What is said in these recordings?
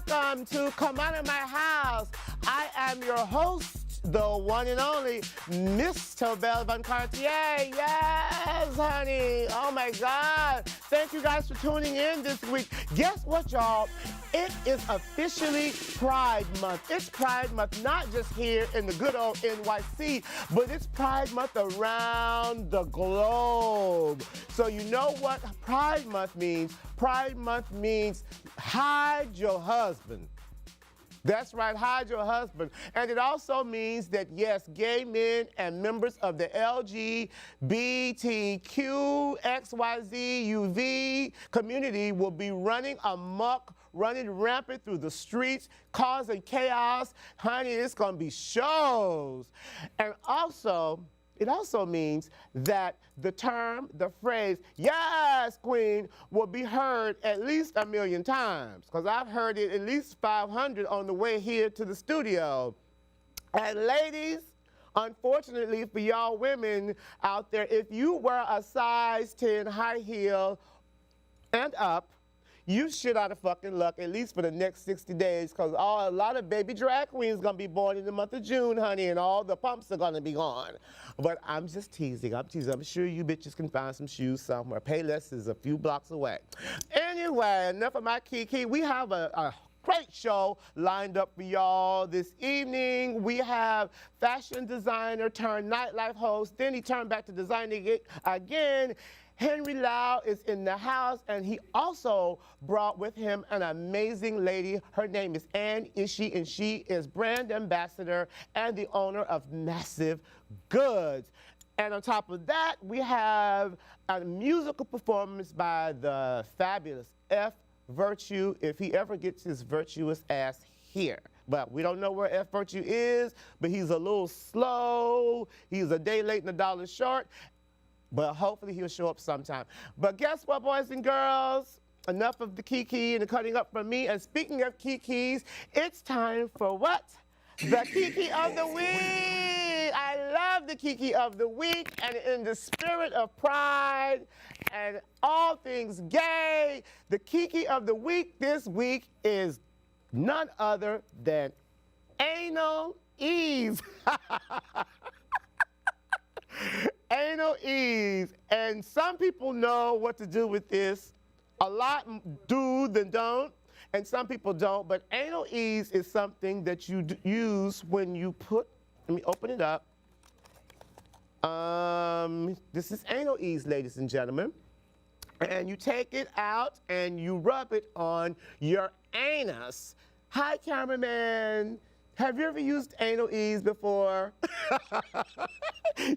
welcome to Come Out of My House. I am your host, the one and only Miss Tobell Von Cartier. Yes, honey. Oh, my God. Thank you guys for tuning in this week. Guess what, y'all? It is officially Pride Month. It's Pride Month not just here in the good old NYC, but it's Pride Month around the globe. So you know what Pride Month means? Pride Month means hide your husband. That's right, hide your husband. And it also means that, yes, gay men and members of the LGBTQXYZUV community will be running amok, running rampant through the streets, causing chaos. Honey, it's going to be shows. And also, it also means that the term, the phrase, yes, queen, will be heard at least 1 million times, because I've heard it at least 500 on the way here to the studio. And ladies, unfortunately for y'all women out there, if you wear a size 10 high heel and up, you shit out of fucking luck, at least for the next 60 days, because a lot of baby drag queens going to be born in the month of June, honey, and all the pumps are going to be gone. But I'm just teasing. I'm teasing. I'm sure you bitches can find some shoes somewhere. Payless is a few blocks away. Anyway, enough of my kiki. We have a great show lined up for y'all this evening. We have fashion designer turned nightlife host. Then he turned back to designing again. Henry Lau is in the house, and he also brought with him an amazing lady. Her name is Anne Ishii, and she is brand ambassador and the owner of Massive Goods. And on top of that, we have a musical performance by the fabulous F.Virtue, if he ever gets his virtuous ass here. But we don't know where F.Virtue is, but he's a little slow. He's a day late and a dollar short. But hopefully he'll show up sometime. But guess what, boys and girls? Enough of the kiki and the cutting up from me. And speaking of kikis, it's time for what? The kiki of the week. I love the kiki of the week. And in the spirit of pride and all things gay, the kiki of the week this week is none other than anal ease. Anal ease, and some people know what to do with this. A lot do than don't, and some people don't, but anal ease is something that you use when you put, let me open it up. This is anal ease, ladies and gentlemen. And you take it out and you rub it on your anus. Hi, cameraman. Have you ever used anal ease before?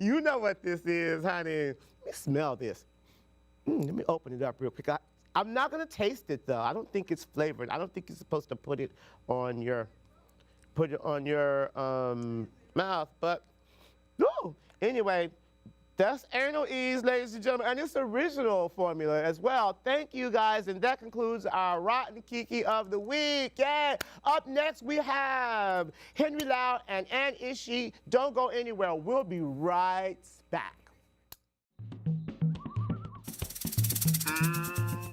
You know what this is, honey. Let me smell this. Let me open it up real quick. I'm not gonna taste it though. I don't think it's flavored. I don't think you're supposed to put it on your mouth. But no. Anyway, that's anal ease, ladies and gentlemen, and it's original formula as well. Thank you, guys, and that concludes our Rotten Kiki of the Week. Yeah. Up next, we have Henry Lau and Anne Ishii. Don't go anywhere. We'll be right back.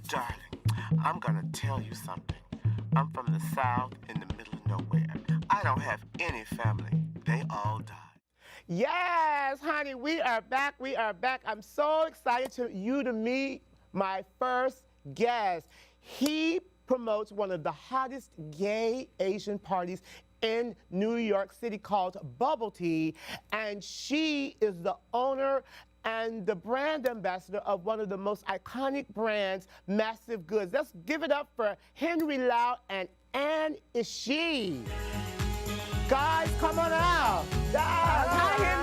Darling, I'm gonna tell you something. I'm from the South in the middle of nowhere. I don't have any family. They all died. Yes, honey, we are back. We are back. I'm so excited to meet my first guest. He promotes one of the hottest gay Asian parties in New York City called Bubble Tea, and she is the owner and the brand ambassador of one of the most iconic brands, Massive Goods. Let's give it up for Henry Lau and Anne Ishii. Guys, come on out. Guys, hi, Henry.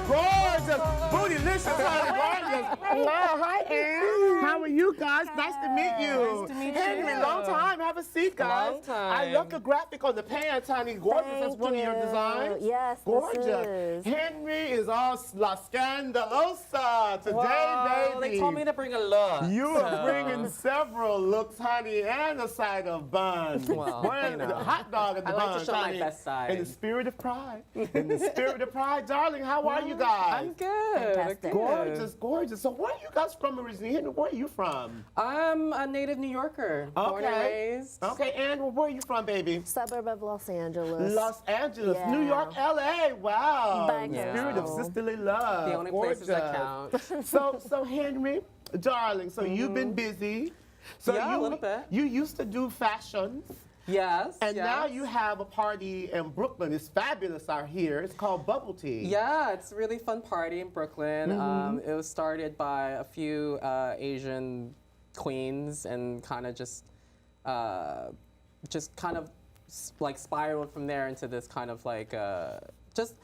Gorgeous. Bootylicious, honey. Gorgeous. Hello, hi, Anne. How are you guys? Nice to meet you. Nice to meet Henry, you. long time. have a seat, guys. Long time. I love the graphic on the pants, honey. Gorgeous. That's Thank one of your you. designs. Yes, gorgeous. this is. Henry is all la scandalosa today, Well, baby. they told me to bring a look. You are bringing several looks, honey, and a side of buns. Well, Wearing you know. the hot dog and the I like to buns, show my honey. best side. In the spirit of pride. In the spirit of pride, darling. How are you guys? I'm good. Fantastic. Good. Gorgeous, gorgeous. So where are you guys from originally? Henry, where are you from? I'm a native New Yorker. Born and raised. Okay, and where are you from, baby? Suburb of Los Angeles. Los Angeles, Yeah. New York, LA. Wow. Back Spirit of home. sisterly love. The only places that count. So Henry, darling, so you've been busy. So Yeah, you, a little bit. You used to do fashions. Yes. And yes. now you have a party in Brooklyn. It's fabulous out here. It's called Bubble Tea. Yeah, it's a really fun party in Brooklyn. It was started by a few Asian queens and kind of just kind of like spiraled from there into this kind of like just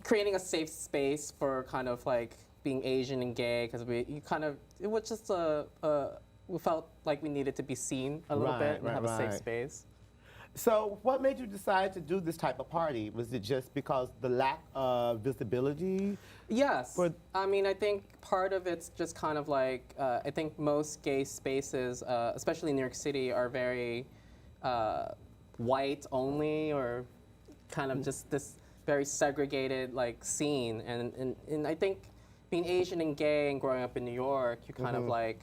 creating a safe space for kind of like being Asian and gay because it was just we felt like we needed to be seen a little bit and have a safe space. So what made you decide to do this type of party? Was it just because the lack of visibility? Yes. I mean, I think part of it's just kind of like, I think most gay spaces, especially in New York City, are very white only or kind of just this very segregated like scene. And I think being Asian and gay and growing up in New York, you kind of like,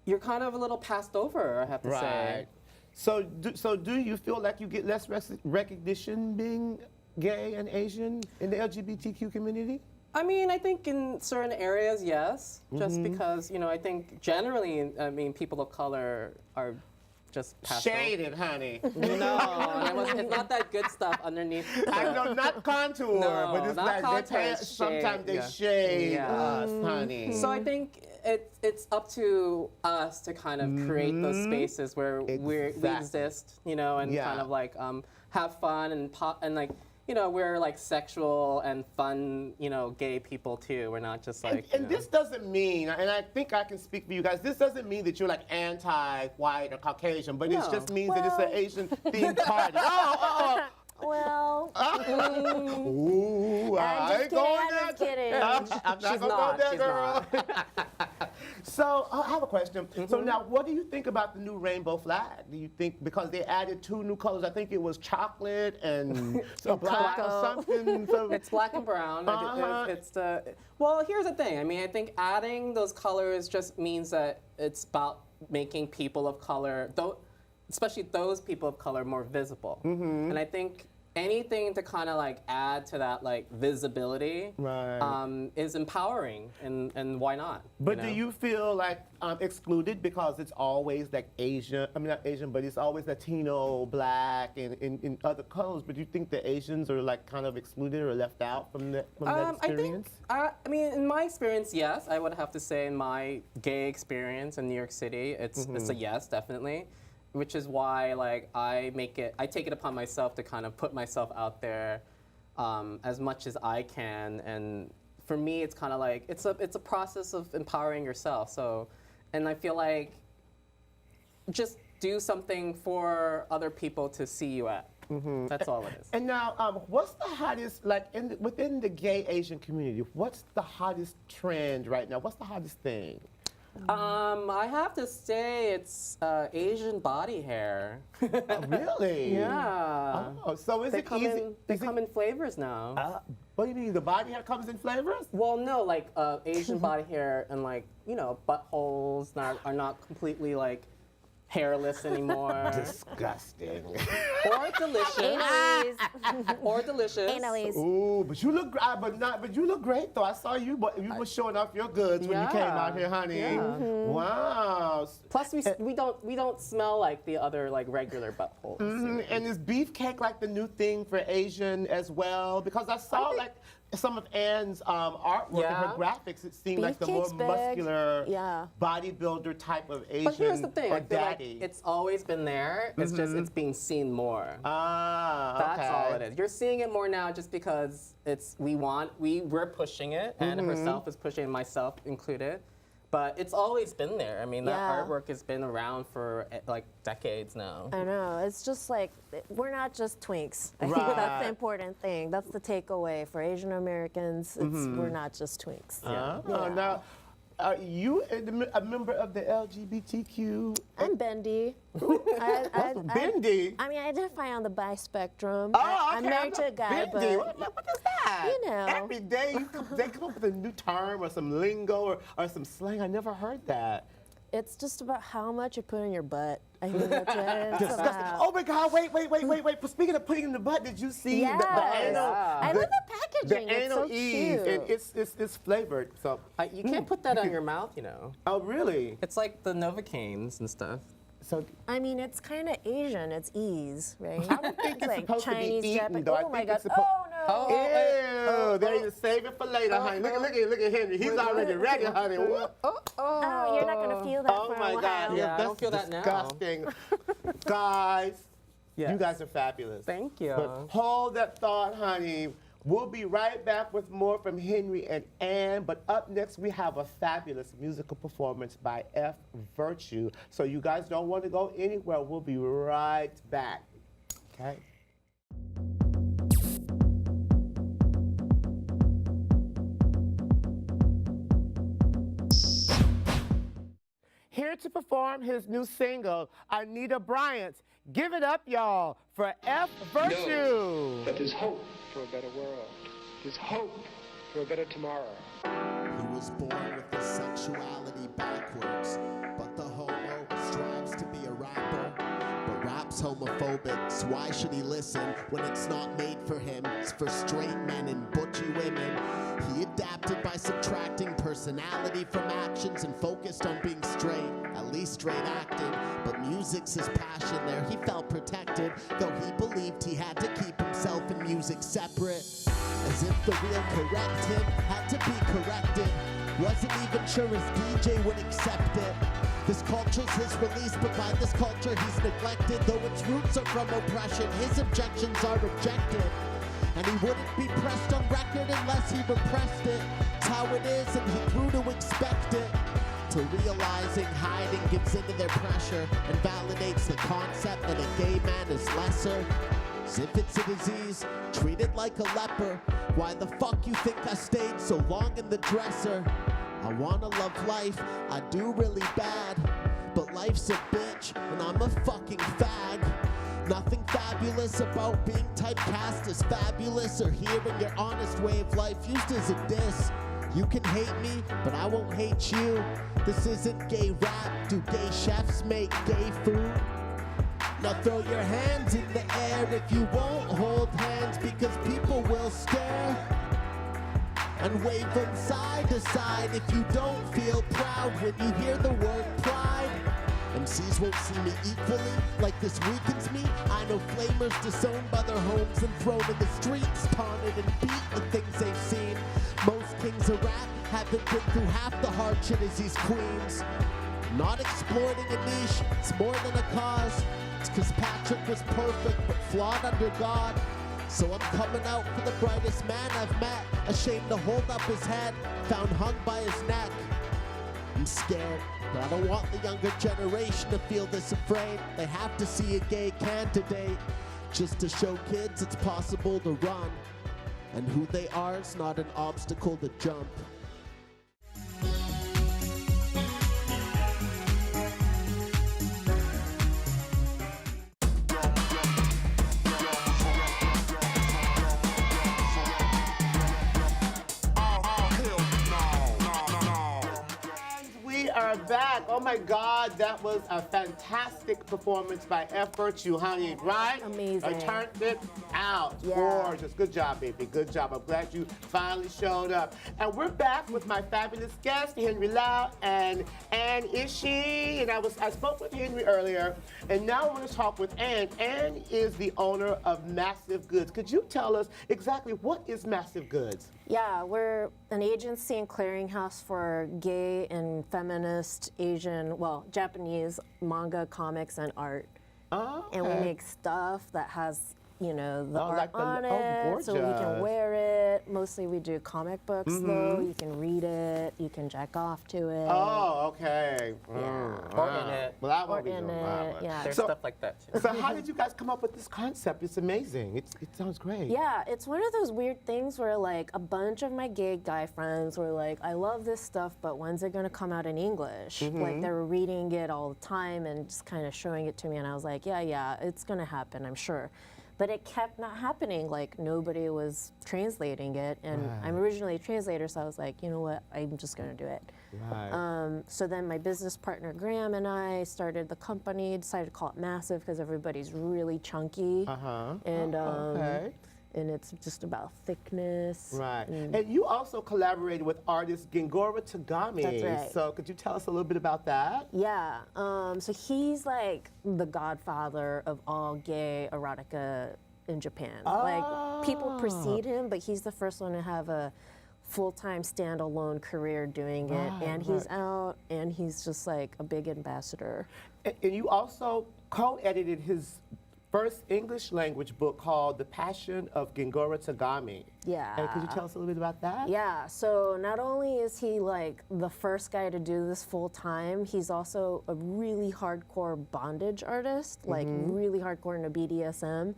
you're kind of a little passed over, I have to say. So do you feel like you get less recognition being gay and Asian in the LGBTQ community? I mean, I think in certain areas, yes. Just because, you know, I think generally, I mean, people of color are just passed Shaded, honey. No, it's not that good stuff underneath. I know, not contour, No, but it's not like contour, sometimes they yeah. shade Yeah. us, honey. So I think it's up to us to kind of create those spaces where we exist, you know, and kind of like have fun and like, you know, we're like sexual and fun, you know, gay people too. We're not just like. And this doesn't mean, and I think I can speak for you guys, this doesn't mean that you're like anti-white or Caucasian, but it just means that it's an Asian themed party. Well, Ooh, I ain't going there. I'm just kidding. I'm not going to go there, girl. So I have a question. So now, what do you think about the new rainbow flag? Do you think, because they added 2 new colors, I think it was chocolate and black or something. So it's black and brown. Well, here's the thing. I mean, I think adding those colors just means that it's about making people of color, especially those people of color, more visible. And I think anything to kind of like add to that like visibility is empowering, and why not? But do you feel like excluded because it's always like Asian, I mean not Asian, but it's always Latino, black, and in other colors, but do you think the Asians are like kind of excluded or left out from that experience? I mean, in my experience, yes. I would have to say in my gay experience in New York City, it's a yes, definitely. Which is why, like, I take it upon myself to kind of put myself out there as much as I can. And for me, it's kind of like it's a process of empowering yourself. So, and I feel like just do something for other people to see you at. That's all it is. And now, what's the hottest, like, within the gay Asian community? What's the hottest trend right now? What's the hottest thing? I have to say it's Asian body hair. Oh, really? Yeah. Oh, so is They it come easy? in. They come in flavors now. What do you mean? The body hair comes in flavors? Well, no, like Asian body hair and like, you know, buttholes are not completely like hairless anymore. Disgusting. Or delicious. Analies. Or delicious. Analies. Ooh, but you look, but you look great though. I saw you, but you were showing off your goods when you came out here, honey. Yeah. Wow. Plus, we don't smell like the other like regular buttholes. And is beefcake like the new thing for Asian as well? Because I saw like some of Anne's artwork and her graphics. It seemed like the more Beefcake's big. muscular Yeah. bodybuilder type of Asian. But here's the thing, or I feel like daddy. it's always been there. It's just it's being seen more. That's That's all it is. You're seeing it more now just because we're pushing it, and herself is pushing it, myself included. But it's always been there. I mean, that Yeah. artwork has been around for like decades now. I know. It's just like we're not just twinks. I think that's Right. the important thing. That's the takeaway for Asian Americans. It's we're not just twinks. Oh, now, are you a member of the LGBTQ? I'm bendy. Bendy? I mean, I identify on the bi spectrum. Oh, I'm okay. married to a guy, Bendy. but What is that? you know. Every day they come up with a new term or some lingo or some slang. I never heard that. it's just about how much you put in your butt. I think that's what it's Disgusting. about. Oh my God, wait. But speaking of putting in the butt, did you see Yes. the anal? I love the packaging. The It's so anal ease, cute. and it's flavored. So, You can't put that on your mouth, you know. oh really? It's like the Novocaines and stuff. So I mean, it's kind of Asian. It's ease, right? I don't think it's like supposed Chinese, to be eaten, Japanese. though. I Oh my think God! it's supposed. Oh no! Ew, there you save it for later, honey. Look at Henry. He's already ready, honey. Oh, you're not gonna feel that Oh for my a while. God, Yeah, I that's don't feel that now. disgusting. Guys, you Yes. guys are fabulous. Thank you. But hold that thought, honey. We'll be right back with more from Henry and Anne, but up next we have a fabulous musical performance by F.Virtue. So you guys don't want to go anywhere. We'll be right back. Okay? Here to perform his new single, Anita Bryant's Give It Up, y'all, for F.Virtue. Know that there's hope for a better world. There's hope for a better tomorrow. He was born with his sexuality backwards, but the homo strives to be a rapper. But rap's homophobic, so why should he listen when it's not made for him? It's for straight men and butchy women. He adapted by subtracting personality from actions and focused on being straight, at least straight acting. But music's his passion there, he felt protected, though he believed he had to keep himself and music separate. As if the real correct him had to be corrected. Wasn't even sure his DJ would accept it. This culture's his release, but by this culture he's neglected. Though its roots are from oppression, his objections are rejected. And he wouldn't be pressed on record unless he repressed it. It's how it is, and he grew to expect it. To realizing hiding gives into their pressure and validates the concept that a gay man is lesser. As if it's a disease, treated like a leper. Why the fuck you think I stayed so long in the dresser? I wanna love life, I do really bad. But life's a bitch, and I'm a fucking fag. Nothing fabulous about being typecast as fabulous or hearing your honest way of life used as a diss. You can hate me, but I won't hate you. This isn't gay rap, do gay chefs make gay food? Now throw your hands in the air if you won't hold hands, because people will stare. And wave them side to side if you don't feel proud when you hear the word pride. MCs won't see me equally, like this weakens me. I know flamers disowned by their homes and thrown in the streets, taunted and beat the things they've seen. Most kings of rap haven't been through half the hard shit as these queens. Not exploiting a niche, it's more than a cause. It's cause Patrick was perfect but flawed under God. So I'm coming out for the brightest man I've met, ashamed to hold up his head, found hung by his neck. I'm scared, but I don't want the younger generation to feel this afraid. They have to see a gay candidate, just to show kids it's possible to run. And who they are is not an obstacle to jump. We are back. Oh my God, that was a fantastic performance by F.Virtue, honey, right? Amazing. I turned it out. Yeah. Gorgeous. Good job, baby. Good job. I'm glad you finally showed up. And we're back with my fabulous guest, Henry Lau and Anne Ishii. And I spoke with Henry earlier, and now I want to talk with Anne. Anne is the owner of Massive Goods. Could you tell us exactly what is Massive Goods? Yeah, we're an agency and clearinghouse for gay and feminist Asian, well, Japanese manga, comics, and art. Oh, And we make stuff that has you know, the Oh, art like the- on oh, it, so we can gorgeous. wear it. Mostly we do comic books though. You can read it. You can jack off to it. Oh, okay. Or in it. Well, I Or won't be in doing it, that. yeah. There's So- stuff like that too. So how did you guys come up with this concept? It's amazing. It sounds great. Yeah, it's one of those weird things where like a bunch of my gay guy friends were like, I love this stuff, but when's it gonna come out in English? Like they were reading it all the time and just kind of showing it to me, and I was like, yeah, it's gonna happen, I'm sure. But it kept not happening. Like nobody was translating it, and I'm originally a translator, so I was like, you know what, I'm just gonna do it. Right. So then my business partner Graham and I started the company, decided to call it Massive because everybody's really chunky. And okay. and it's just about thickness. Right. And you also collaborated with artist Gengora Tagami. That's right. So could you tell us a little bit about that? Yeah, so he's like the godfather of all gay erotica in Japan. Like people precede him, but he's the first one to have a full-time standalone career doing it, and he's out, and he's just like a big ambassador. And you also co-edited his first English language book called The Passion of Gengora Tagami. Yeah. And could you tell us a little bit about that? Yeah, so not only is he like the first guy to do this full time, he's also a really hardcore bondage artist, like really hardcore into BDSM.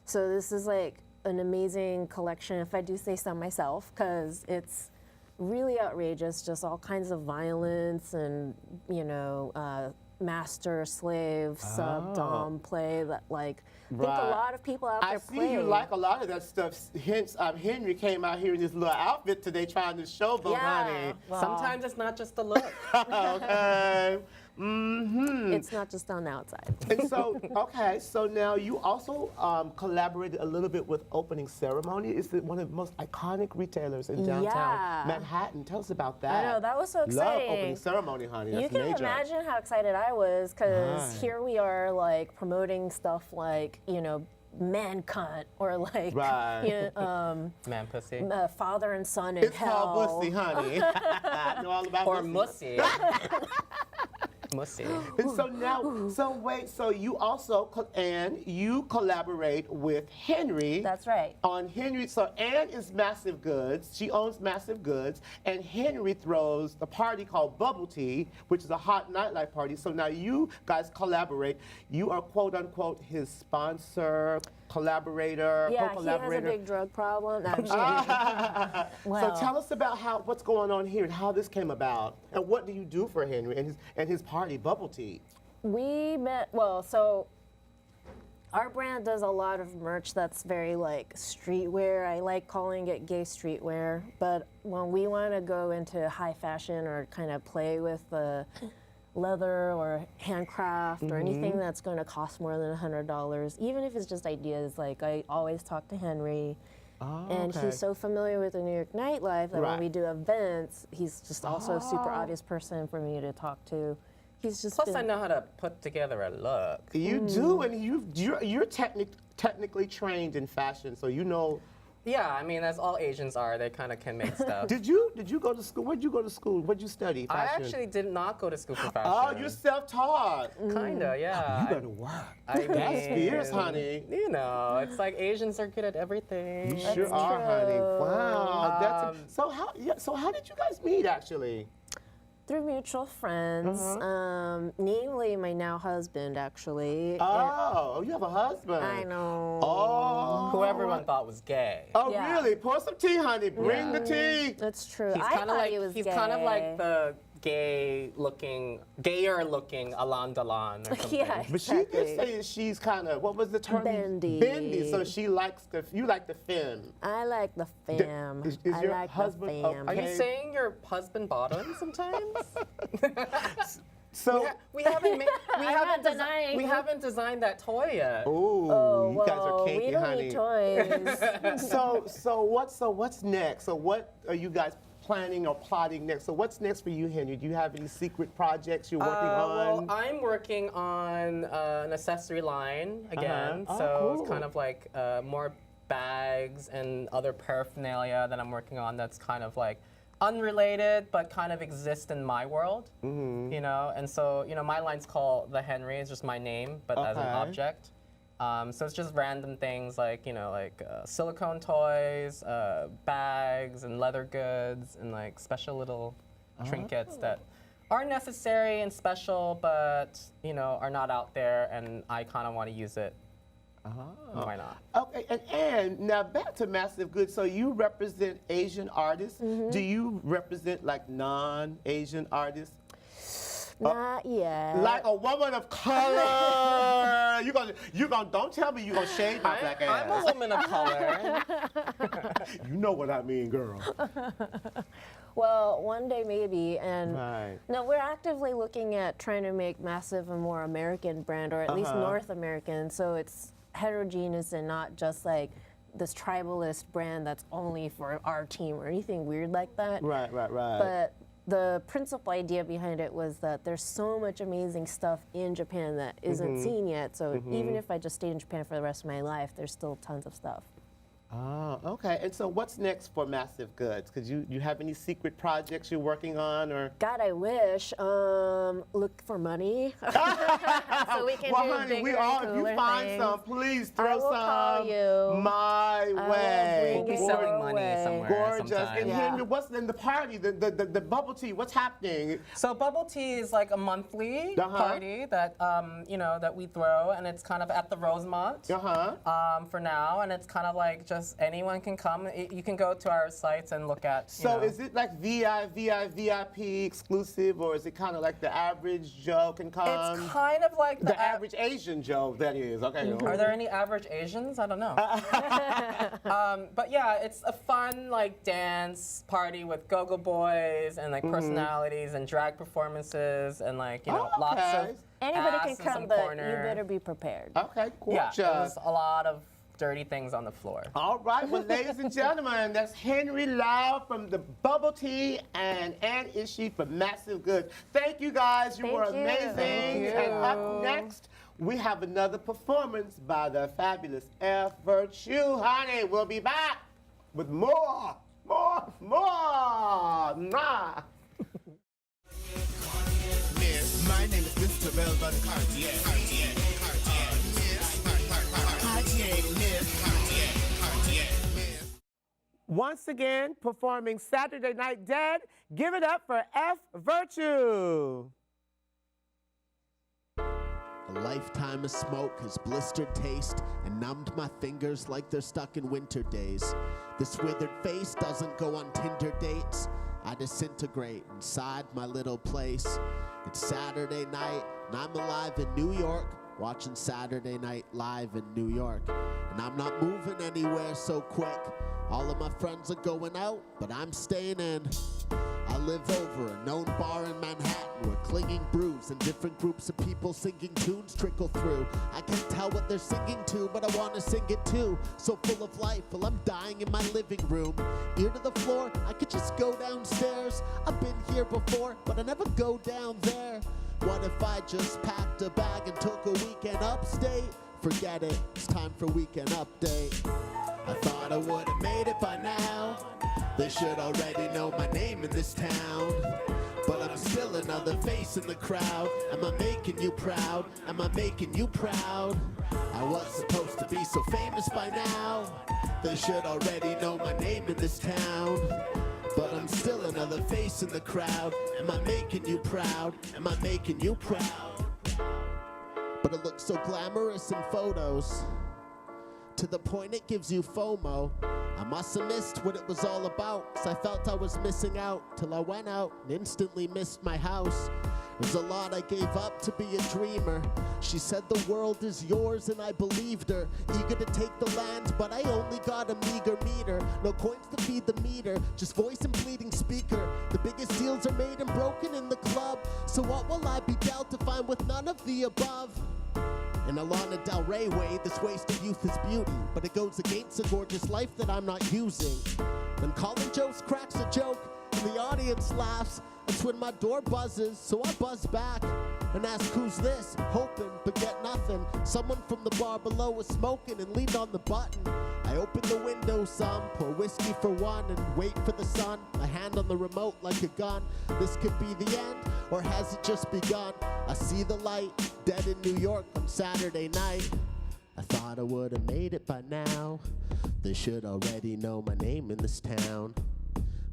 So this is like an amazing collection, if I do say so myself, because it's really outrageous, just all kinds of violence and, you know, master, slave, sub, dom play that like, I think a lot of people out I there see play. you like a lot of that stuff. Hence, Henry came out here in this little outfit today trying to showboat, honey. well, Sometimes it's not just the look. Okay. Mm-hmm. it's not just on the outside. And so, okay, so now you also collaborated a little bit with Opening Ceremony. It's one of the most iconic retailers in downtown Yeah. Manhattan. Tell us about that. I know, that was so Love exciting. Opening Ceremony, honey. That's You can major. imagine how excited I was because Right. here we are like promoting stuff like, you know, man cunt or like Right. you know, Man pussy. father and son in It's hell. called Bussy, honey. I know all about Or Bussy. mussy. Mussy. And so now, so you also, Anne, you collaborate with Henry. That's right. On Henry, so Anne is Massive Goods. She owns Massive Goods, and Henry throws a party called Bubble Tea, which is a hot nightlife party. So now you guys collaborate. You are quote unquote his sponsor, collaborator, Yeah, he has a co-collaborator. big drug problem. No, I'm just kidding. Well- So tell us about what's going on here and how this came about, and what do you do for Henry and his party, Bubble Tea? We met, well, so our brand does a lot of merch that's very like streetwear. I like calling it gay streetwear, but when we want to go into high fashion or kind of play with the leather or handcraft or anything that's going to cost more than $100, even if it's just ideas, like I always talk to Henry. And okay. he's so familiar with the New York nightlife that Right. when we do events, he's just also a super obvious person for me to talk to. He's just Plus, been- I know how to put together a look. You do, and you're technically trained in fashion, so you know. Yeah, I mean, as all Asians are, they kind of can make stuff. Did you go to school? Where'd you go to school? What'd you study? I Fashion? actually did not go to school for fashion. Oh, you're self-taught. Kinda, yeah. You better work. I That's mean, fierce, honey. You know, it's like Asians are good at everything. You sure are, honey. Wow. Um, So how did you guys meet actually? through mutual friends, namely my now husband, actually. Oh, you have a husband. I know. Oh. Who everyone thought was gay. Oh, Yeah. really? Pour some tea, honey. Bring the tea. That's true. He's I kind of thought like he was he's gay. kind of like the gayer looking Alain Delon or something. Yeah, But she exactly. did say that she's kind of, what was the term? Bendy. Bendy. So you like the femme. I like the fam. Is I your like husband the fam. Are you okay? saying your husband bottom sometimes? So, we haven't made, not denying. we haven't designed that toy yet. ooh, you guys are Well, kinky, we don't honey. need toys. So what's next? So what are you guys planning or plotting next? So what's next for you, Henry? Do you have any secret projects you're working Well, on? I'm working on an accessory line again, Oh, so cool. it's kind of like more bags and other paraphernalia that I'm working on that's kind of like unrelated but kind of exist in my world, you know? And so, you know, my line's called The Henry, it's just my name, but as an Okay. object. So it's just random things like, silicone toys, bags, and leather goods, and like special little trinkets that are necessary and special, but are not out there, and I kind of want to use it. Why not? Okay, and now back to Massive Goods. So you represent Asian artists. Do you represent like non-Asian artists? Not yet. Like a woman of color. you gonna don't tell me you gonna shave my black ass. I'm a woman of color. You know what I mean, girl. Well, one day maybe, and Right. no, we're actively looking at trying to make Massive a more American brand, or at least North American, so it's heterogeneous and not just like this tribalist brand that's only for our team or anything weird like that. Right. But the principal idea behind it was that there's so much amazing stuff in Japan that isn't seen yet, so even if I just stayed in Japan for the rest of my life, there's still tons of stuff. Oh, okay. And so what's next for Massive Goods? Could you have any secret projects you're working on, or? God, I wish. Look for money. So we can Well, do honey, bigger we and all, if you cooler find things. some, please I throw will call some you. my way. bring We'll be it selling your money way. somewhere Gorgeous. sometime. And Yeah. Henry, what's in the party? The bubble tea, what's happening? So bubble tea is like a monthly party that that we throw, and it's kind of at the Rosemont for now, and it's kind of like just anyone can come. You can go to our sites and look at. So is it like VIP exclusive, or is it kind of like the average Joe can come? It's kind of like the average Asian Joe, that is. Okay. Are there any average Asians? I don't know. But yeah, it's a fun like dance party with go-go boys and like personalities and drag performances and like lots of Anybody ass can in come, some but corner. you better be prepared. Okay, Yeah, gorgeous. there's a lot of dirty things on the floor. All right, well, ladies and gentlemen, that's Henry Lau from the Bubble Tea and Anne Ishii from Massive Goods. Thank you guys, you were Thank you. amazing. Thank you. And up next, we have another performance by the fabulous F.Virtue. Honey, we'll be back with more. Mwah. My name is Mr. Tobell Von Cartier. Once again, performing Saturday Night Dead, give it up for F.Virtue. A lifetime of smoke has blistered taste and numbed my fingers like they're stuck in winter days. This withered face doesn't go on Tinder dates. I disintegrate inside my little place. It's Saturday night and I'm alive in New York, watching Saturday Night Live in New York. And I'm not moving anywhere so quick. All of my friends are going out, but I'm staying in. I live over a known bar in Manhattan where clinging brews and different groups of people singing tunes trickle through. I can't tell what they're singing to, but I want to sing it too. So full of life, while I'm dying in my living room. Ear to the floor, I could just go downstairs. I've been here before, but I never go down there. What if I just packed a bag and took a weekend upstate? Forget it, it's time for Weekend Update. I thought I would have made it by now. They should already know my name in this town. But I'm still another face in the crowd. Am I making you proud? Am I making you proud? I was supposed to be so famous by now. They should already know my name in this town. But I'm still another face in the crowd. Am I making you proud? Am I making you proud? But it looks so glamorous in photos, to the point it gives you FOMO. I must have missed what it was all about, 'cause I felt I was missing out, till I went out and instantly missed my house. There's a lot I gave up to be a dreamer. She said the world is yours and I believed her. Eager to take the land, but I only got a meager meter. No coins to feed the meter, just voice and pleading speaker. The biggest deals are made and broken in the club. So what will I be dealt if I'm with none of the above? In a Lana Del Rey way, this wasted youth is beauty, but it goes against a gorgeous life that I'm not using. Then Colin Jost cracks a joke, and the audience laughs. That's when my door buzzes, so I buzz back and ask who's this, hoping but get nothing. Someone from the bar below was smoking and leaned on the button. I open the window some, pour whiskey for one, and wait for the sun. My hand on the remote like a gun. This could be the end, or has it just begun? I see the light, dead in New York on Saturday night. I thought I would've made it by now. They should already know my name in this town.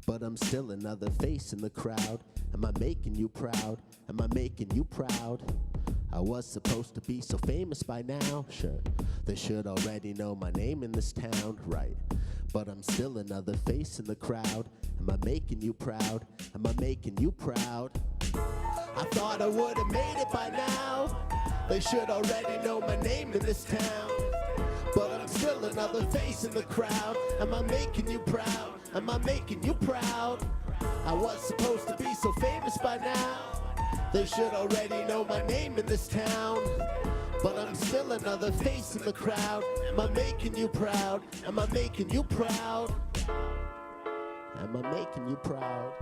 But I'm still another face in the crowd. Am I making you proud? Am I making you proud? I was supposed to be so famous by now. Sure, they should already know my name in this town, right? But I'm still another face in the crowd. Am I making you proud? Am I making you proud? I thought I would've made it by now. They should already know my name in this town. But I'm still another face in the crowd. Am I making you proud? Am I making you proud? I was supposed to be so famous by now. They should already know my name in this town. But I'm still another face in the crowd. Am I making you proud? Am I making you proud? Am I making you proud?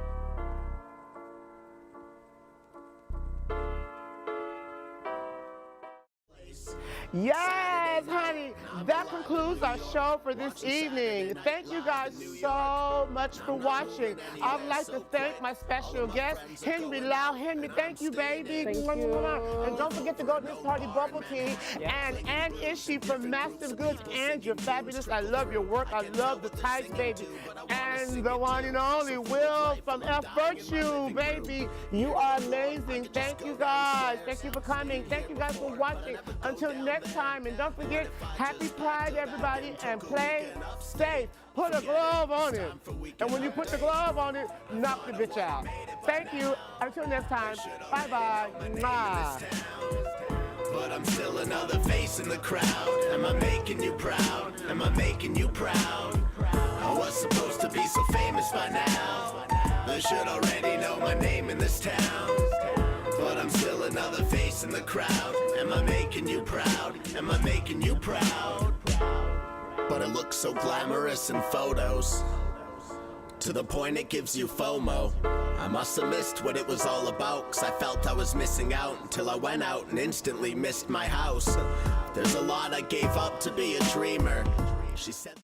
Yes, honey, that concludes our show for this evening. Thank you guys so much for watching. I would like to thank my special guest, Henry Lau. Henry, thank you, baby. Thank you. And don't forget to go to this party bubble tea. And Anne Ishii from Massive Goods. And you're fabulous. I love your work. I love the tights, baby. And the one and only Will from F.Virtue, baby. You are amazing. Thank you, guys. Thank you for coming. Thank you guys for watching. Until next time, and don't forget, happy Pride, everybody, and play safe. Put a glove on it. And when you put the glove on it, knock the bitch out. Thank you. Until next time, bye-bye. Mwah. But I'm still another face in the crowd. Am I making you proud? Am I making you proud? I was supposed to be so famous by now. They should already know my name in this town. But I'm still another face in the crowd. Am I making you proud? Am I making you proud? But it looks so glamorous in photos, to the point it gives you FOMO. I must have missed what it was all about, 'cause I felt I was missing out until I went out and instantly missed my house. There's a lot I gave up to be a dreamer. She said